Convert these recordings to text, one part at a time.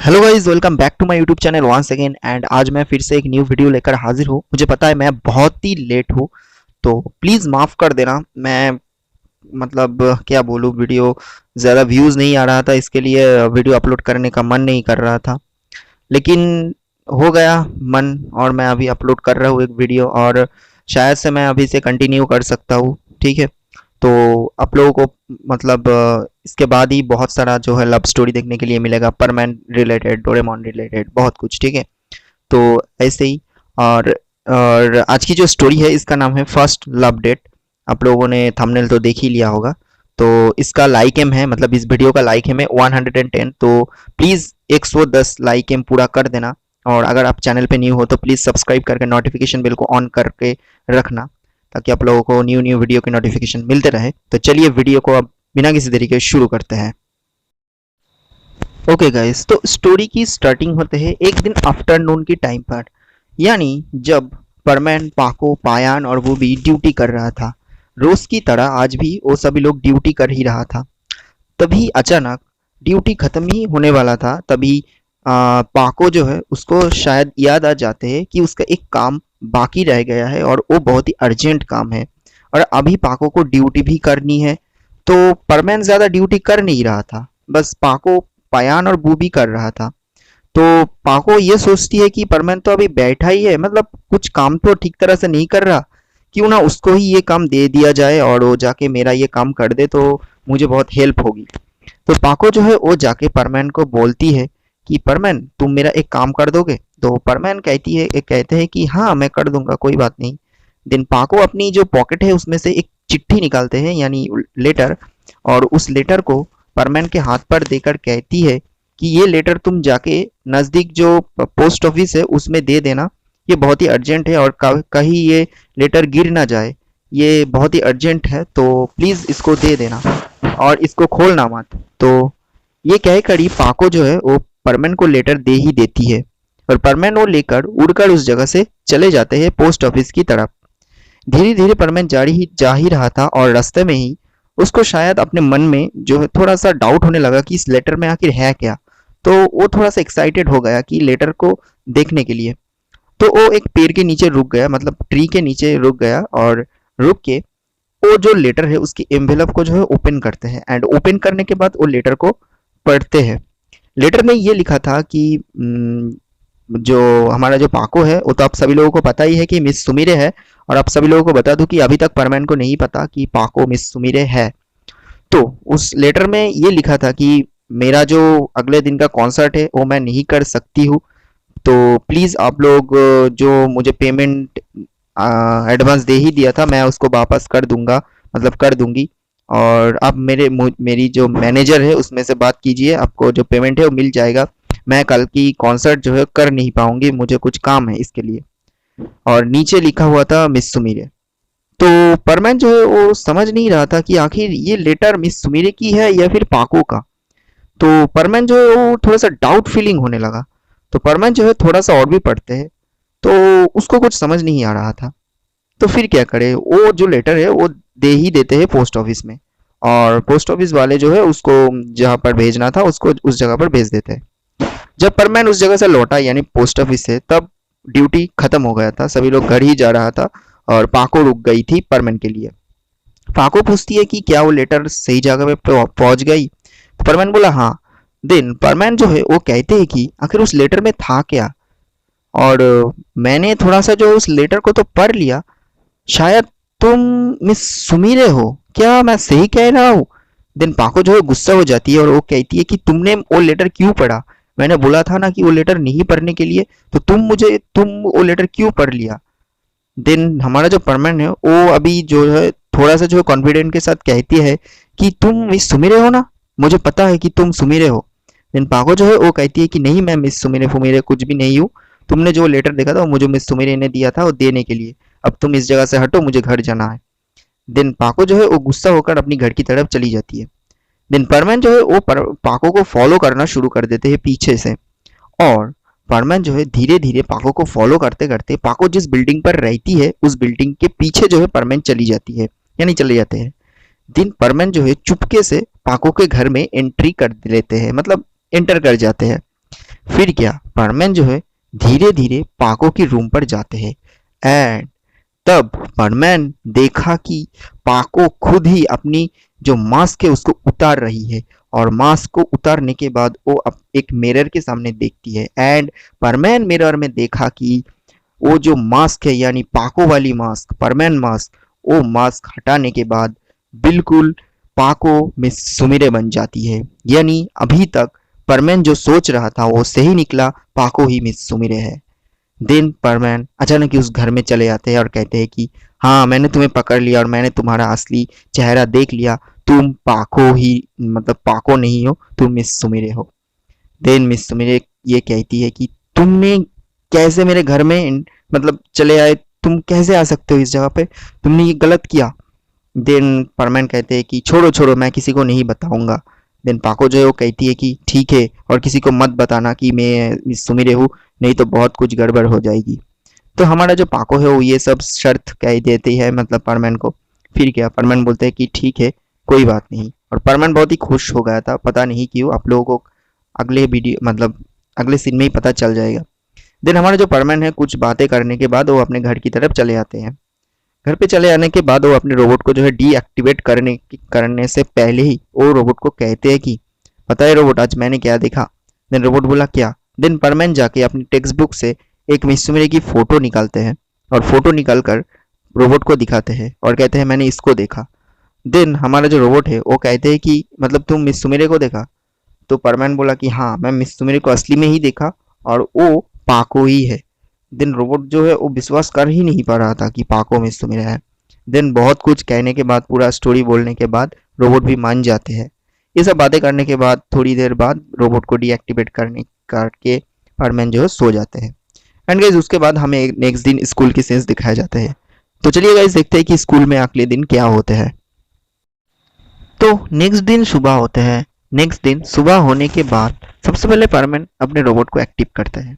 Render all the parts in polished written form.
Hello guys, welcome back to my YouTube channel once again. And आज मैं फिर से एक न्यू वीडियो लेकर हाजिर हूँ। मुझे पता है मैं बहुत ही लेट हूँ, तो प्लीज़ माफ़ कर देना। मैं मतलब क्या बोलूँ, वीडियो ज़्यादा व्यूज़ नहीं आ रहा था, इसके लिए वीडियो अपलोड करने का मन नहीं कर रहा था, लेकिन हो गया मन और मैं अभी अपलोड कर रहा हूँ एक वीडियो। और शायद से मैं अभी से कंटिन्यू कर सकता हूँ, ठीक है। तो आप लोगों को मतलब इसके बाद ही बहुत सारा जो है लव स्टोरी देखने के लिए मिलेगा, परमैन रिलेटेड, डोरेमोन रिलेटेड, बहुत कुछ, ठीक है। तो ऐसे ही। और और आज की जो स्टोरी है इसका नाम है फर्स्ट लव डेट। आप लोगों ने थंबनेल तो देख ही लिया होगा। तो इसका लाइक एम है, मतलब इस वीडियो का लाइक एम है 110। तो प्लीज़ 110 लाइक एम पूरा कर देना। और अगर आप चैनल पे न्यू हो तो प्लीज़ सब्सक्राइब करके नोटिफिकेशन बेल को ऑन करके रखना, ताकि आप लोगों को न्यू न्यू वीडियो के नोटिफिकेशन मिलते रहे। तो चलिए वीडियो को अब बिना किसी देरी के शुरू करते हैं। ओके गाइस, तो स्टोरी की स्टार्टिंग होते हैं एक दिन आफ्टरनून की टाइम पर, यानी जब परमैन, पाको, पायान और वो भी ड्यूटी कर रहा था। रोज की तरह आज भी वो सभी लोग ड्यूटी कर ही रहा था। तभी अचानक ड्यूटी खत्म ही होने वाला था, तभी पाको जो है उसको शायद याद आ जाते हैं कि उसका एक काम बाकी रह गया है और वो बहुत ही अर्जेंट काम है, और अभी पाको को ड्यूटी भी करनी है। तो परमैन ज़्यादा ड्यूटी कर नहीं रहा था, बस पाको, पायान और बूबी कर रहा था। तो पाको ये सोचती है कि परमैन तो अभी बैठा ही है, मतलब कुछ काम तो ठीक तरह से नहीं कर रहा, क्यों ना उसको ही ये काम दे दिया जाए और वो जाके मेरा ये काम कर दे तो मुझे बहुत हेल्प होगी। तो पाको जो है वो जाके परमैन को बोलती है कि परमैन, तुम मेरा एक काम कर दोगे? तो परमैन कहते हैं कि हाँ, मैं कर दूंगा, कोई बात नहीं। देन पाको अपनी जो पॉकेट है उसमें से एक चिट्ठी निकालते हैं, यानी लेटर। और उस लेटर को परमैन के हाथ पर देकर कहती है कि ये लेटर तुम जाके नज़दीक जो पोस्ट ऑफिस है उसमें दे देना। ये बहुत ही अर्जेंट है और कहीं ये लेटर गिर ना जाए, ये बहुत ही अर्जेंट है, तो प्लीज़ इसको दे देना और इसको खोलना मत। तो ये कहकर ही पाको जो है वो परमैन को लेटर दे ही देती है, और परमैन वो लेकर उड़कर उस जगह से चले जाते हैं पोस्ट ऑफिस की तरफ। धीरे धीरे परमैन जा ही रहा था, और रास्ते में ही उसको शायद अपने मन में जो है थोड़ा सा डाउट होने लगा कि इस लेटर में आखिर है क्या। तो वो थोड़ा सा एक्साइटेड हो गया कि लेटर को देखने के लिए। तो वो एक पेड़ के नीचे रुक गया, मतलब ट्री के नीचे रुक गया, और रुक के वो जो लेटर है उसकी एनवेलप को जो है ओपन करते हैं। एंड ओपन करने के बाद वो लेटर को पढ़ते हैं। लेटर में ये लिखा था कि जो हमारा जो पाको है वो तो आप सभी लोगों को पता ही है कि मिस सुमिरे है। और आप सभी लोगों को बता दूं कि अभी तक परमैन को नहीं पता कि पाको मिस सुमिरे है। तो उस लेटर में ये लिखा था कि मेरा जो अगले दिन का कॉन्सर्ट है वो मैं नहीं कर सकती हूँ, तो प्लीज़ आप लोग जो मुझे पेमेंट एडवांस दे ही दिया था मैं उसको वापस कर दूंगा, मतलब कर दूंगी। और आप मेरी जो मैनेजर है उसमें से बात कीजिए, आपको जो पेमेंट है वो मिल जाएगा। मैं कल की कॉन्सर्ट जो है कर नहीं पाऊंगी, मुझे कुछ काम है इसके लिए। और नीचे लिखा हुआ था मिस सुमीरे। तो परमैन जो है वो समझ नहीं रहा था कि आखिर ये लेटर मिस सुमीरे की है या फिर पाको का। तो परमैन जो है वो थोड़ा सा डाउट फीलिंग होने लगा। तो परमैन जो है थोड़ा सा और भी पढ़ते हैं, तो उसको कुछ समझ नहीं आ रहा था। तो फिर क्या करे, वो जो लेटर है वो दे ही देते हैं पोस्ट ऑफिस में। और पोस्ट ऑफिस वाले जो है उसको जहाँ पर भेजना था उसको उस जगह पर भेज देते हैं। जब परमैन उस जगह से लौटा, यानी पोस्ट ऑफिस से, तब ड्यूटी खत्म हो गया था, सभी लोग घर ही जा रहा था। और पाको रुक गई थी परमैन के लिए। पाको पूछती है कि क्या वो लेटर सही जगह पे पहुंच गई? तो परमैन बोला हाँ। देन परमैन जो है वो कहते हैं कि आखिर उस लेटर में था क्या। और मैंने थोड़ा सा जो उस लेटर को तो पढ़ लिया, शायद तुम मिस सुमीरे हो, क्या मैं सही कह रहा हूँ? देन पाको जो है गुस्सा हो जाती है और वो कहती है कि तुमने वो लेटर क्यों पढ़ा? मैंने बोला था ना कि वो लेटर नहीं पढ़ने के लिए, तो तुम वो लेटर क्यों पढ़ लिया? देन हमारा जो परमैन है वो अभी जो है थोड़ा सा जो है कॉन्फिडेंट के साथ कहती है कि तुम मिस सुमीरे हो ना, मुझे पता है कि तुम सुमीरे हो। देन पाको जो है वो कहती है कि नहीं, मैं मिस सुमीरे फुमीरे कुछ भी नहीं हूँ। तुमने जो लेटर देखा था वो मुझे मिस सुमीरे ने दिया था वो देने के लिए। अब तुम इस जगह से हटो, मुझे घर जाना है। देन पाको जो है वो गुस्सा होकर अपनी घर की तरफ चली जाती है। देन परमैन जो है वो पाको को फॉलो करना शुरू कर देते हैं पीछे से। और परमैन जो है धीरे धीरे पाको को फॉलो करते करते पाको जिस बिल्डिंग पर रहती है उस बिल्डिंग के पीछे जो है परमैन चली जाती है, यानी चले जाते हैं। दिन परमैन जो है चुपके से पाको के घर में एंट्री कर लेते हैं, मतलब एंटर कर जाते हैं। फिर क्या, परमैन जो है धीरे धीरे पाको की रूम पर जाते हैं। एंड तब परमैन देखा कि पाको खुद ही अपनी जो मास्क है उसको उतार रही है, और मास्क को उतारने के बाद वो एक मिरर के सामने देखती है। एंड परमैन मिरर में देखा कि वो जो मास्क है यानी पाको वाली मास्क, परमैन मास्क, वो मास्क हटाने के बाद बिल्कुल पाको मिस सुमिरे बन जाती है। यानी अभी तक परमैन जो सोच रहा था वो सही निकला, पाको ही मिस सुमिरे है। देन परमैन अचानक ही उस घर में चले आते हैं और कहते हैं कि हाँ, मैंने तुम्हें पकड़ लिया और मैंने तुम्हारा असली चेहरा देख लिया, तुम पाको ही मतलब पाको नहीं हो, तुम मिस सुमिरे हो। देन मिस सुमिरे ये कहती है कि तुमने कैसे मेरे घर में मतलब चले आए, तुम कैसे आ सकते हो इस जगह पे, तुमने ये गलत किया। देन परमैन कहते हैं कि छोड़ो छोड़ो, मैं किसी को नहीं बताऊंगा। देन पाको जो है वो कहती है कि ठीक है, और किसी को मत बताना कि मैं मिस सुमिरे हूँ, नहीं तो बहुत कुछ गड़बड़ हो जाएगी। तो हमारा जो पाको है वो ये सब शर्त कह देती है मतलब परमैन को। फिर क्या, परमैन बोलते हैं कि ठीक है, कोई बात नहीं। और परमैन बहुत ही खुश हो गया था, पता नहीं क्यों, आप लोगों को अगले वीडियो मतलब अगले सीन में ही पता चल जाएगा। देन हमारा जो परमैन है कुछ बातें करने के बाद वो अपने घर की तरफ चले आते हैं। घर पे चले आने के बाद वो अपने रोबोट को जो है डीएक्टिवेट करने से पहले ही वो रोबोट को कहते हैं कि पता है रोबोट, आज मैंने क्या देखा। देन रोबोट बोला क्या। देन परमैन जाके अपनी टेक्स्ट बुक से एक मिस्सुमिरे की फोटो निकालते हैं, और फोटो निकाल कर रोबोट को दिखाते हैं और कहते हैं मैंने इसको देखा। देन हमारा जो रोबोट है वो कहते हैं कि मतलब तुम मिस्सुमिरे को देखा। तो परमैन बोला कि हाँ, मैं मिस्सुमिरे को असली में ही देखा और वो पाको ही है। देन रोबोट जो है वो विश्वास कर ही नहीं पा रहा था कि पाको मिस्सुमिरे है। देन बहुत कुछ कहने के बाद, पूरा स्टोरी बोलने के बाद रोबोट भी मान जाते हैं। ये सब बातें करने के बाद थोड़ी देर बाद रोबोट को डीएक्टिवेट करके परमैन जो है सो जाते हैं। एंड गाइज उसके बाद हमें नेक्स्ट दिन स्कूल की सीन्स दिखाए जाते हैं। तो चलिए गाइज देखते हैं कि स्कूल में अगले दिन क्या होते हैं। तो नेक्स्ट दिन सुबह होते हैं। नेक्स्ट दिन सुबह होने के बाद सबसे पहले परमैन अपने रोबोट को एक्टिव करते हैं,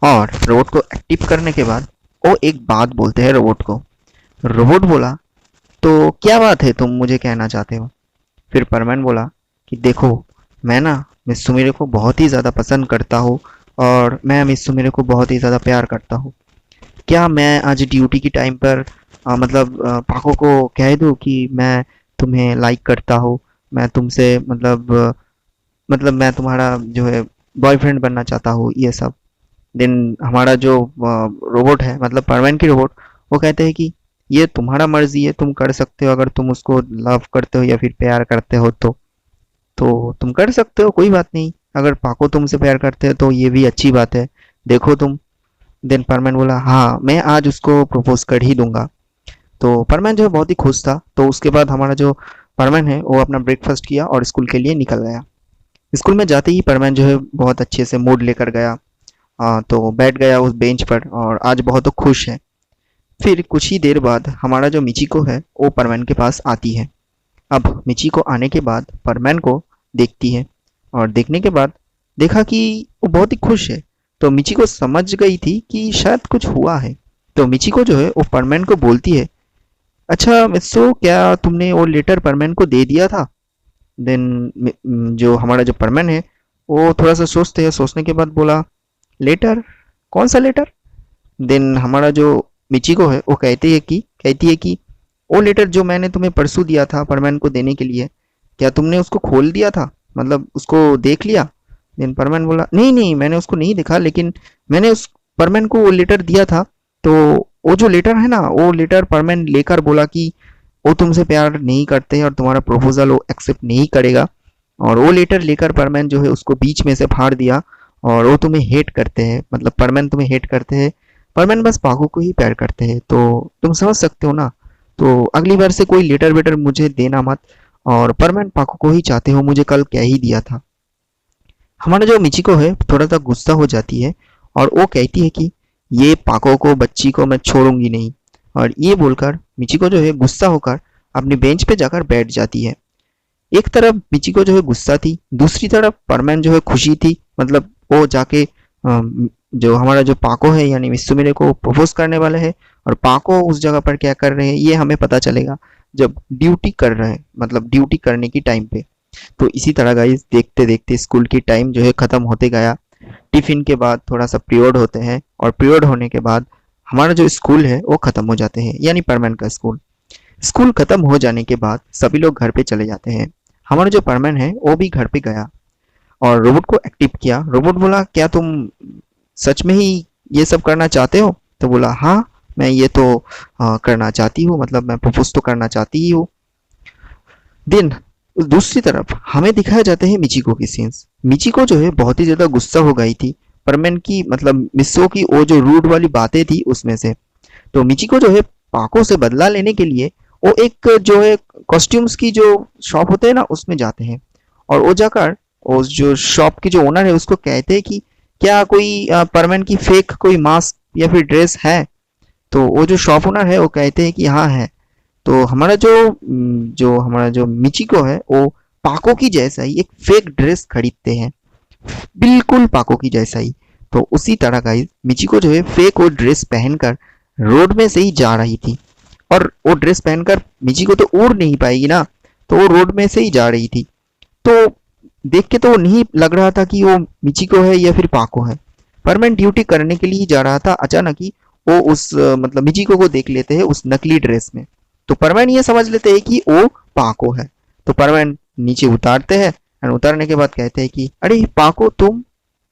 और रोबोट को एक्टिव करने के बाद वो एक बात बोलते हैं रोबोट को। रोबोट बोला, तो क्या बात है, तुम मुझे कहना चाहते हो। फिर परमैन बोला कि देखो, मैं ना मिस सुमिरे को बहुत ही ज़्यादा पसंद करता हूँ, और मैं मिस सुमिरे को बहुत ही ज़्यादा प्यार करता हूँ। क्या मैं आज ड्यूटी की टाइम पर पाको को कह दूँ कि मैं तुम्हें लाइक करता हूँ, मैं तुमसे मतलब मैं तुम्हारा जो है बॉयफ्रेंड बनना चाहता हूँ, ये सब। देन हमारा जो रोबोट है मतलब परमैन की रोबोट, वो कहते हैं कि ये तुम्हारा मर्जी है, तुम कर सकते हो, अगर तुम उसको लव करते हो या फिर प्यार करते हो तो तुम कर सकते हो, कोई बात नहीं। अगर पाको तुमसे प्यार करते हो तो ये भी अच्छी बात है, देखो तुम। देन परमैन बोला हाँ, मैं आज उसको प्रपोज कर ही दूंगा। तो परमैन जो है बहुत ही खुश था। तो उसके बाद हमारा जो परमैन है वो अपना ब्रेकफास्ट किया और स्कूल के लिए निकल गया। स्कूल में जाते ही परमैन जो है बहुत अच्छे से मूड लेकर गया। तो बैठ गया उस बेंच पर और आज बहुत तो खुश है। फिर कुछ ही देर बाद हमारा जो मिचिको है वो परमैन के पास आती है। अब मिचिको आने के बाद परमैन को देखती है, और देखने के बाद देखा कि वो बहुत ही खुश है। तो मिचिको समझ गई थी कि शायद कुछ हुआ है। तो मिचिको जो है वो परमैन को बोलती है, अच्छा मित्सो, क्या तुमने वो लेटर परमैन को दे दिया था। देन जो हमारा जो परमैन है वो थोड़ा सा सोचते हैं, सोचने के बाद बोला लेटर, कौन सा लेटर। देन हमारा जो मिचिको है वो कहती है कि वो लेटर जो मैंने तुम्हें परसों दिया था परमैन को देने के लिए, क्या तुमने उसको खोल दिया था, मतलब उसको देख लिया। देन परमैन बोला नहीं नहीं, मैंने उसको नहीं देखा, लेकिन मैंने उस परमैन को वो लेटर दिया था। तो वो जो लेटर है ना, वो लेटर परमैन लेकर बोला कि वो तुमसे प्यार नहीं करते हैं और तुम्हारा प्रपोजल वो एक्सेप्ट नहीं करेगा। और वो लेटर लेकर परमैन जो है उसको बीच में से फाड़ दिया, और वो तुम्हें हेट करते हैं, मतलब परमैन तुम्हें हेट करते हैं। परमैन बस पाको को ही प्यार करते हैं, तो तुम समझ सकते हो ना। तो अगली बार से कोई लेटर वेटर मुझे देना मत, और परमैन पाको को ही चाहते हो, मुझे कल कह ही दिया था। हमारा जो मिचिको है थोड़ा सा गुस्सा हो जाती है, और वो कहती है कि ये पाको को, बच्ची को मैं छोड़ूंगी नहीं। और ये बोलकर मिचिको जो है गुस्सा होकर अपनी बेंच पे जाकर बैठ जाती है। एक तरफ मिचिको जो है गुस्सा थी, दूसरी तरफ परमैन जो है खुशी थी, मतलब वो जाके जो हमारा जो पाको है यानी मित्सुमिरे को प्रपोज करने वाले हैं, और पाको उस जगह पर क्या कर रहे हैं ये हमें पता चलेगा जब ड्यूटी कर रहे हैं, मतलब ड्यूटी करने की टाइम पे। तो इसी तरह गाइस देखते देखते स्कूल की टाइम जो है ख़त्म होते गया। टिफिन के बाद थोड़ा सा पीरियड होते हैं और पीरियड होने के बाद हमारा जो स्कूल है वो खत्म हो जाते हैं, यानी परमैन का स्कूल। स्कूल खत्म हो जाने के बाद सभी लोग घर पे चले जाते हैं। हमारा जो परमैन है वो भी घर पे गया और रोबोट को एक्टिव किया। रोबोट बोला, क्या तुम सच में ही ये सब करना चाहते हो? तो बोला, हाँ मैं ये तो करना चाहती हूँ, मतलब मैं प्रपोज तो करना चाहती ही हूँ। देन दूसरी तरफ हमें दिखाया जाते हैं मिचिको की सीन्स। मिचिको जो है बहुत ही ज्यादा गुस्सा हो गई थी परमेन की, मतलब मिस्सो की वो जो रूड वाली बातें थी उसमें से। तो मिचिको जो है पाको से बदला लेने के लिए वो एक जो है कॉस्ट्यूम्स की जो शॉप होते हैं ना उसमें जाते हैं। और वो जाकर उस जो शॉप की जो ओनर है उसको कहते हैं कि क्या कोई परमेन की फेक कोई मास्क या फिर ड्रेस है? तो वो जो शॉप ओनर है वो कहते हैं कि हाँ है। तो हमारा जो मिचिको है वो पाको की जैसा ही एक फेक ड्रेस खरीदते हैं, बिल्कुल पाको की जैसा ही। तो उसी तरह गाइस मिचिको जो है फेक वो ड्रेस पहनकर रोड में से ही जा रही थी। और वो ड्रेस पहनकर मिचिको तो उड़ नहीं पाएगी ना, तो वो रोड में से ही जा रही थी। तो देख के तो वो नहीं लग रहा था कि वो मिचिको है या फिर पाको है। पर मैं ड्यूटी करने के लिए ही जा रहा था, अचानक ही वो उस मतलब मिचिको को देख लेते हैं उस नकली ड्रेस में। तो परमैन ये समझ लेते हैं कि वो पाको है। तो परमैन नीचे उतारते हैं और उतारने के बाद कहते हैं कि अरे पाको, तुम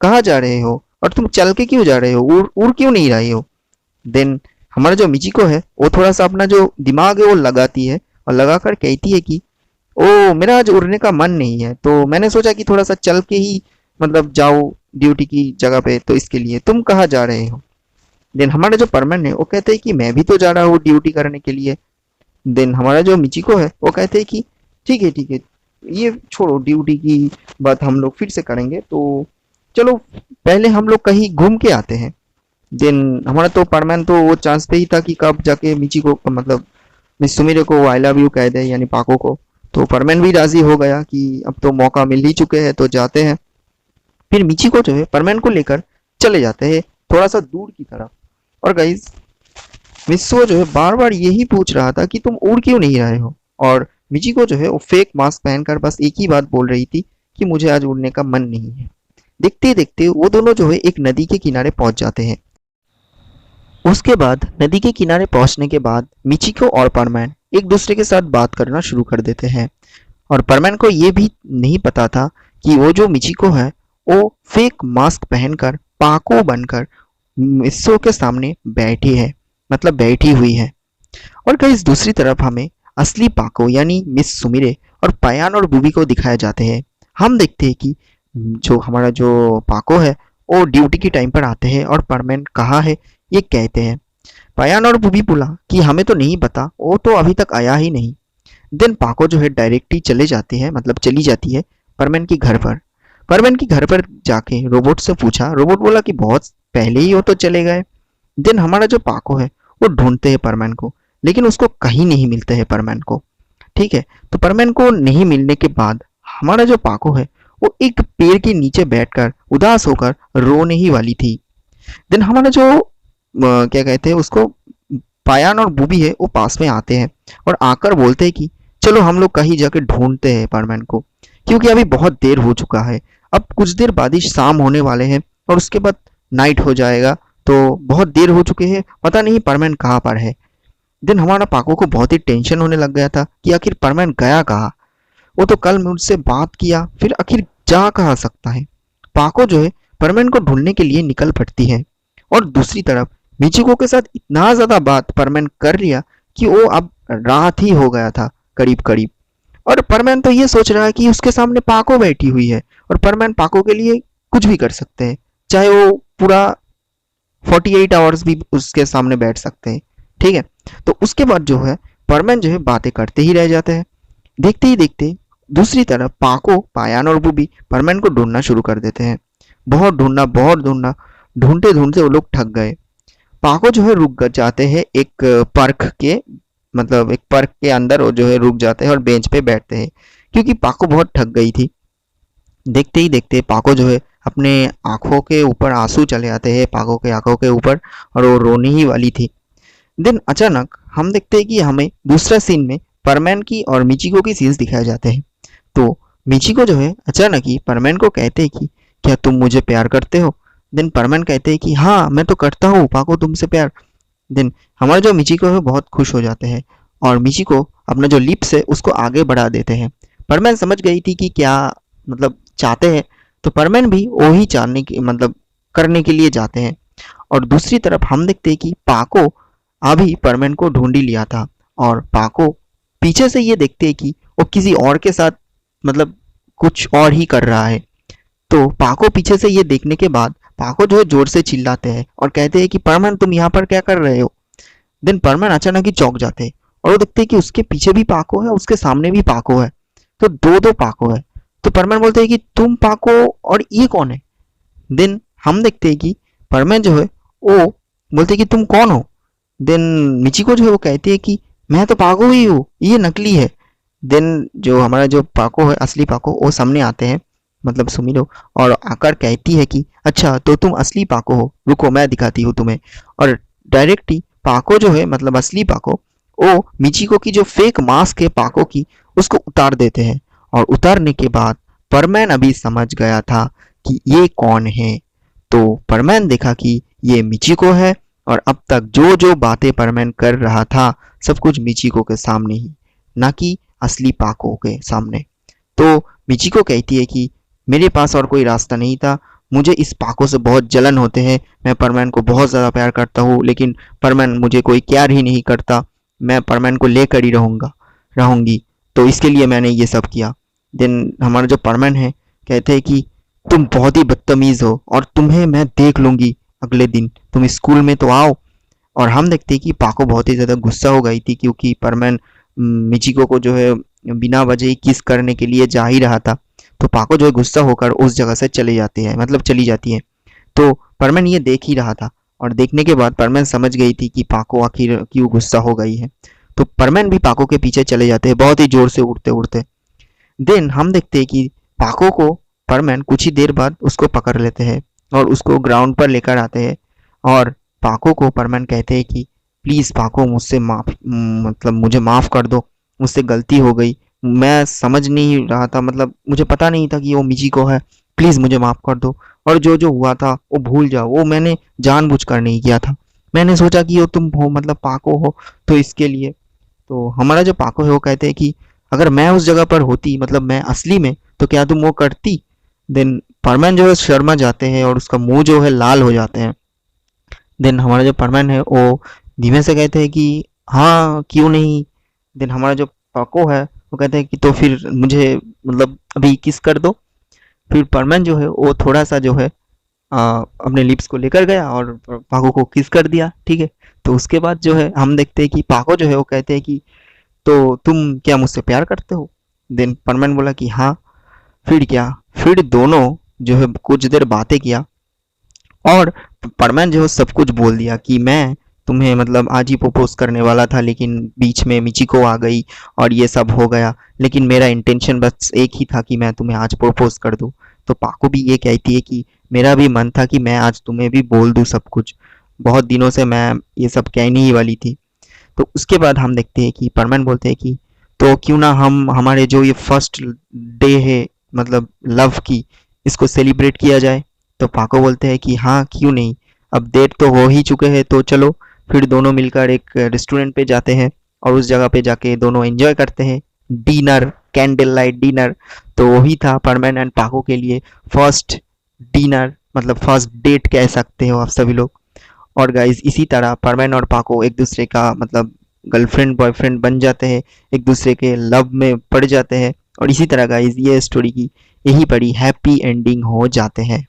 कहाँ जा रहे हो और तुम चल के क्यों जा रहे हो, उड़ उड़ क्यों नहीं रहे हो? देन हमारा जो मिचिको है वो थोड़ा सा अपना जो दिमाग है वो लगाती है और लगाकर कहती है कि ओ मेरा आज उड़ने का मन नहीं है, तो मैंने सोचा कि थोड़ा सा चल के ही मतलब जाओ ड्यूटी की जगह पे, तो इसके लिए तुम कहाँ जा रहे हो? देन हमारा जो परमन है वो कहते हैं कि मैं भी तो जा रहा हूँ ड्यूटी करने के लिए। देन हमारा जो मिचिको है वो कहते हैं कि ठीक है, ये छोड़ो, ड्यूटी की बात हम लोग फिर से करेंगे, तो चलो पहले हम लोग कहीं घूम के आते हैं। देन हमारा तो परमैन तो वो चांस पे ही था कि कब जाके मिचिको को मतलब मिस सुमिरे को आई लव यू कह दे, यानी पाको को। तो परमैन भी राजी हो गया कि अब तो मौका मिल ही चुके हैं तो जाते हैं। फिर मिचिको जो है परमैन को लेकर चले जाते हैं थोड़ा सा दूर की तरफ। और गाइज मिस्सो जो है बार बार यही पूछ रहा था कि तुम उड़ क्यों नहीं रहे हो, और मिचिको जो है वो फेक मास्क पहनकर बस एक ही बात बोल रही थी कि मुझे आज उड़ने का मन नहीं है। देखते देखते वो दोनों जो है एक नदी के किनारे पहुंच जाते हैं। उसके बाद नदी के किनारे पहुंचने के बाद मिचिको और परमैन एक दूसरे के साथ बात करना शुरू कर देते हैं। और परमैन को ये भी नहीं पता था कि वो जो मिचिको है वो फेक मास्क पहनकर पाको बनकर मिस्सो के सामने बैठी है, मतलब बैठी हुई है। और कहीं दूसरी तरफ हमें असली पाको यानी मिस सुमिरे और पायान और बुबी को दिखाए जाते हैं। हम देखते हैं कि जो हमारा जो पाको है वो ड्यूटी के टाइम पर आते हैं और परमैन कहाँ है ये कहते हैं। पायान और बुबी बोला कि हमें तो नहीं पता, वो तो अभी तक आया ही नहीं। देन पाको जो है डायरेक्टली चले जाती है, मतलब चली जाती है परमैन के घर पर। परमैन के घर पर जाके रोबोट से पूछा, रोबोट बोला कि बहुत पहले ही वो तो चले गए। देन हमारा जो पाको है वो ढूंढते हैं परमैन को, लेकिन उसको कहीं नहीं मिलते हैं परमैन को। ठीक है, तो परमैन को नहीं मिलने के बाद हमारा जो पाको है वो एक पेड़ के नीचे बैठकर उदास होकर रोने ही वाली थी। देन हमारा जो क्या कहते हैं उसको पायान और बुबी है वो पास में आते हैं और आकर बोलते हैं कि चलो हम लोग कहीं जाके ढूंढते हैं परमैन को, क्योंकि अभी बहुत देर हो चुका है। अब कुछ देर बाद ही शाम होने वाले हैं और उसके बाद नाइट हो जाएगा, तो बहुत देर हो चुके हैं, पता नहीं परमैन कहाँ पर है। देन हमारा पाको को बहुत ही टेंशन होने लग गया था कि आखिर परमैन गया कहाँ। वो तो कल मुझसे बात किया, फिर आखिर जा कहाँ सकता है। पाको जो है परमैन को ढूंढने के लिए निकल पड़ती है। और दूसरी तरफ मिचिको के साथ इतना ज्यादा बात परमैन कर लिया कि वो अब रात ही हो गया था करीब करीब। और परमैन तो ये सोच रहा है कि उसके सामने पाको बैठी हुई है और परमैन पाको के लिए कुछ भी कर सकते हैं, चाहे वो पूरा 48 आवर्स भी उसके सामने बैठ सकते हैं। ठीक है, तो उसके बाद जो है परमैन जो है बातें करते ही रह जाते हैं। देखते ही देखते दूसरी तरफ पाको, पायान और बुबी परमैन को ढूंढना शुरू कर देते हैं। बहुत ढूंढना, ढूंढते ढूंढते वो लोग थक गए। पाको जो है रुक जाते हैं एक पार्क के, मतलब एक पार्क के अंदर वो जो है रुक जाते हैं और बेंच पे बैठते हैं, क्योंकि पाको बहुत थक गई थी। देखते ही देखते पाको जो है अपने आंखों के ऊपर आंसू चले आते हैं, पाको के आंखों के ऊपर, और वो रोने ही वाली थी। देन अचानक हम देखते हैं कि हमें दूसरा सीन में परमैन की और मिचिको की सीन्स दिखाए जाते हैं। तो मिचिको जो है अचानक ही परमैन को कहते हैं कि क्या तुम मुझे प्यार करते हो? देन परमैन कहते हैं कि हाँ मैं तो करता हूँ पाको तुमसे प्यार। देन हमारे जो मिचिको है बहुत खुश हो जाते हैं और मिचिको अपना जो लिप्स है उसको आगे बढ़ा देते हैं। परमैन समझ गई थी कि क्या मतलब चाहते हैं, तो परमैन भी वही चाहने की मतलब करने के लिए जाते हैं। और दूसरी तरफ हम देखते हैं कि पाको अभी परमैन को ढूंढ ही लिया था और पाको पीछे से ये देखते हैं कि वो किसी और के साथ मतलब कुछ और ही कर रहा है। तो पाको पीछे से ये देखने के बाद पाको जो है जोर से चिल्लाते हैं और कहते हैं कि परमैन तुम यहाँ पर क्या कर रहे हो। देन परमैन अचानक ही चौंक जाते हैं और वो देखते हैं कि उसके पीछे भी पाको है, उसके सामने भी पाको है, तो दो दो पाको है। तो परमैन बोलते हैं कि तुम पाको और ये कौन है। देन हम देखते हैं कि परमैन जो है वो बोलते हैं कि तुम कौन हो। देन मिचिको जो है वो कहती है कि मैं तो पाको ही हूँ, ये नकली है। देन जो हमारा जो पाको है असली पाको वो सामने आते हैं मतलब सुमिरो, और आकर कहती है कि अच्छा तो तुम असली पाको हो, रुको मैं दिखाती हूँ तुम्हें। और डायरेक्ट ही पाको जो है मतलब असली पाको वो मिचिको की जो फेक मास्क है पाको की उसको उतार देते हैं। और उतारने के बाद परमैन अभी समझ गया था कि ये कौन है। तो परमैन देखा कि ये मिचिको है और अब तक जो जो बातें परमैन कर रहा था सब कुछ मिचिको के सामने ही, ना कि असली पाको के सामने। तो मिचिको कहती है कि मेरे पास और कोई रास्ता नहीं था, मुझे इस पाको से बहुत जलन होते हैं, मैं परमैन को बहुत ज़्यादा प्यार करता हूँ लेकिन परमैन मुझे कोई प्यार ही नहीं करता, मैं परमैन को लेकर ही रहूँगी, तो इसके लिए मैंने ये सब किया। देन हमारा जो परमैन है कहते हैं कि तुम बहुत ही बदतमीज़ हो और तुम्हें मैं देख लूँगी अगले दिन, तुम स्कूल में तो आओ। और हम देखते हैं कि पाको बहुत ही ज़्यादा गुस्सा हो गई थी क्योंकि परमैन मिचिको को जो है बिना वजह ही किस करने के लिए जा ही रहा था। तो पाको जो है गुस्सा होकर उस जगह से चले जाती है मतलब चली जाती है। तो परमैन ये देख ही रहा था और देखने के बाद परमैन समझ गई थी कि पाको आखिर क्यों गुस्सा हो गई है। तो परमैन भी पाको के पीछे चले जाते हैं बहुत ही जोर से उड़ते उड़ते। देन हम देखते हैं कि पाको को परमैन कुछ ही देर बाद उसको पकड़ लेते हैं और उसको ग्राउंड पर लेकर आते हैं। और पाको को परमैन कहते हैं कि प्लीज़ पाको मुझसे मतलब मुझे माफ़ कर दो, मुझसे गलती हो गई, मैं समझ नहीं रहा था मतलब मुझे पता नहीं था कि वो मिचिको है, प्लीज़ मुझे माफ़ कर दो और जो जो हुआ था वो भूल जाओ, वो मैंने जानबूझकर नहीं किया था, मैंने सोचा कि वो तुम हो मतलब पाको हो तो इसके लिए। तो हमारा जो पाको है वो कहते हैं कि अगर मैं उस जगह पर होती मतलब मैं असली में तो क्या तुम वो करती। देन परमैन जो है शर्मा जाते हैं और उसका मुंह जो है लाल हो जाते हैं। देन हमारा जो परमैन है वो धीमे से कहते हैं कि हाँ क्यों नहीं। देन हमारा जो पाको है वो कहते हैं कि तो फिर मुझे मतलब अभी किस कर दो। फिर परमैन जो है वो थोड़ा सा जो है अपने लिप्स को लेकर गया और पाको को किस कर दिया, ठीक है। तो उसके बाद जो है हम देखते हैं कि पाको जो है वो कहते हैं कि तो तुम क्या मुझसे प्यार करते हो। देन परमैन बोला कि हाँ। फिर क्या, फिर दोनों जो है कुछ देर बातें किया और परमैन जो है सब कुछ बोल दिया कि मैं तुम्हें मतलब आज ही प्रपोज करने वाला था लेकिन बीच में मिचिको आ गई और ये सब हो गया, लेकिन मेरा इंटेंशन बस एक ही था कि मैं तुम्हें आज प्रपोज कर दूं। तो पाको भी ये कहती है कि मेरा भी मन था कि मैं आज तुम्हें भी बोल दूं सब कुछ, बहुत दिनों से मैं ये सब कहने ही वाली थी। तो उसके बाद हम देखते हैं कि परमैन बोलते हैं कि तो क्यों ना हम हमारे जो ये फर्स्ट डे है मतलब लव की, इसको सेलिब्रेट किया जाए। तो पाको बोलते हैं कि हाँ क्यों नहीं, अब डेट तो हो ही चुके हैं तो चलो। फिर दोनों मिलकर एक रेस्टोरेंट पे जाते हैं और उस जगह पे जाके दोनों एंजॉय करते हैं डिनर, कैंडल लाइट डिनर। तो वही था परमैन एंड पाको के लिए फर्स्ट डिनर मतलब फर्स्ट डेट कह सकते हो आप सभी लोग। और गाइज इसी तरह परमैन और पाको एक दूसरे का मतलब गर्लफ्रेंड बॉयफ्रेंड बन जाते हैं, एक दूसरे के लव में पड़ जाते हैं और इसी तरह गाइज ये स्टोरी की यही बड़ी हैप्पी एंडिंग हो जाते हैं।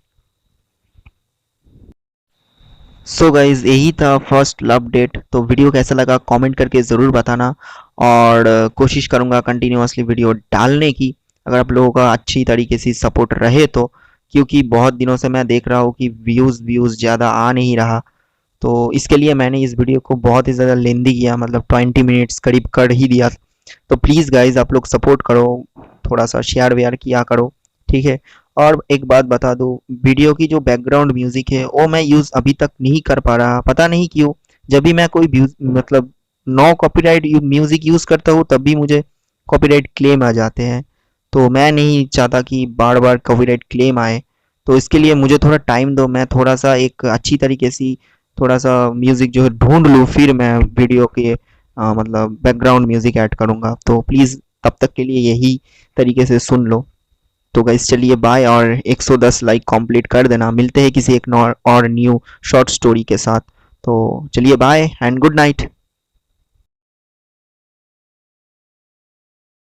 सो गाइज यही था फर्स्ट लव डेट। तो वीडियो कैसा लगा कमेंट करके ज़रूर बताना और कोशिश करूँगा कंटिन्यूअसली वीडियो डालने की, अगर आप लोगों का अच्छी तरीके से सपोर्ट रहे तो, क्योंकि बहुत दिनों से मैं देख रहा हूँ कि व्यूज़ ज़्यादा आ नहीं रहा। तो इसके लिए मैंने इस वीडियो को बहुत ही ज़्यादा लेंदी किया मतलब 20 मिनट्स करीब कर ही दिया। तो प्लीज़ गाइज आप लोग सपोर्ट करो, थोड़ा सा शेयर वेयर किया करो, ठीक है। और एक बात बता दूँ, वीडियो की जो बैकग्राउंड म्यूज़िक है वो मैं यूज़ अभी तक नहीं कर पा रहा, पता नहीं क्यों। जब भी मैं कोई मतलब नो कॉपीराइट म्यूज़िक यूज़ करता हूँ तब भी मुझे कॉपीराइट क्लेम आ जाते हैं। तो मैं नहीं चाहता कि बार बार कॉपीराइट क्लेम आए, तो इसके लिए मुझे थोड़ा टाइम दो, मैं थोड़ा सा एक अच्छी तरीके से थोड़ा सा म्यूज़िक जो है ढूंढ लूँ, फिर मैं वीडियो के मतलब बैकग्राउंड म्यूज़िक ऐड करूँगा। तो प्लीज़ तब तक के लिए यही तरीके से सुन लो। तो गाइस चलिए बाय, और 110 लाइक कंप्लीट कर देना। मिलते हैं किसी एक और न्यू शॉर्ट स्टोरी के साथ। तो चलिए बाय एंड गुड नाइट।